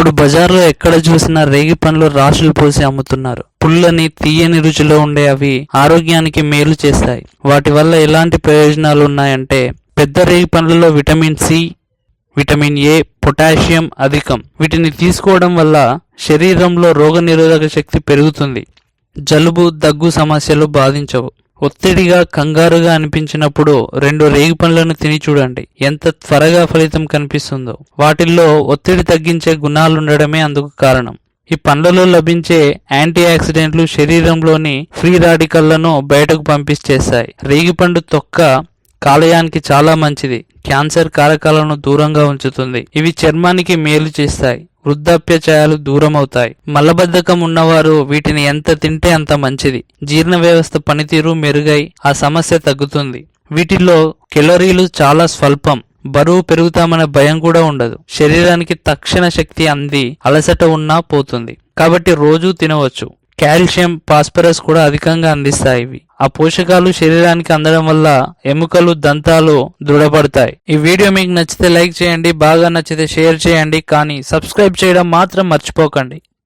ఇప్పుడు బజార్లో ఎక్కడ చూసినా రేగి పండ్లు రాశులు పోసి అమ్ముతున్నారు. పుల్లని తీయని రుచిలో ఉండే అవి ఆరోగ్యానికి మేలు చేస్తాయి. వాటి వల్ల ఎలాంటి ప్రయోజనాలు ఉన్నాయంటే, పెద్ద రేగి పండ్లలో vitamin C, vitamin A, potassium అధికం. వీటిని తీసుకోవడం వల్ల శరీరంలో రోగనిరోధక శక్తి పెరుగుతుంది. జలుబు, దగ్గు సమస్యలు బాధించవు. ఒత్తిడిగా, కంగారుగా అనిపించినప్పుడు 2 రేగి పండ్లను తిని చూడండి, ఎంత త్వరగా ఫలితం కనిపిస్తుందో. వాటిల్లో ఒత్తిడి తగ్గించే గుణాలుండడమే అందుకు కారణం. ఈ పండ్లలో లభించే యాంటీ ఆక్సిడెంట్లు శరీరంలోని ఫ్రీ రాడికల్లను బయటకు పంపించేస్తాయి. రేగిపండు తొక్క కాలేయానికి చాలా మంచిది. క్యాన్సర్ కారకాలను దూరంగా ఉంచుతుంది. ఇవి చర్మానికి మేలు చేస్తాయి. వృద్ధాప్యచయాలు దూరం అవుతాయి. మలబద్ధకం ఉన్నవారు వీటిని ఎంత తింటే అంత మంచిది. జీర్ణ వ్యవస్థ పనితీరు మెరుగై ఆ సమస్య తగ్గుతుంది. వీటిలో కెలరీలు చాలా స్వల్పం. బరువు పెరుగుతామనే భయం కూడా ఉండదు. శరీరానికి తక్షణ శక్తి అంది అలసట ఉన్నా పోతుంది. కాబట్టి రోజూ తినవచ్చు. కాల్షియం, ఫాస్ఫరస్ కూడా అధికంగా అందిస్తాయి ఇవి. ఆ పోషకాలు శరీరానికి అందడం వల్ల ఎముకలు, దంతాలు దృఢపడతాయి. ఈ వీడియో మీకు నచ్చితే లైక్ చేయండి, బాగా నచ్చితే షేర్ చేయండి, కానీ సబ్స్క్రైబ్ చేయడం మాత్రం మర్చిపోకండి.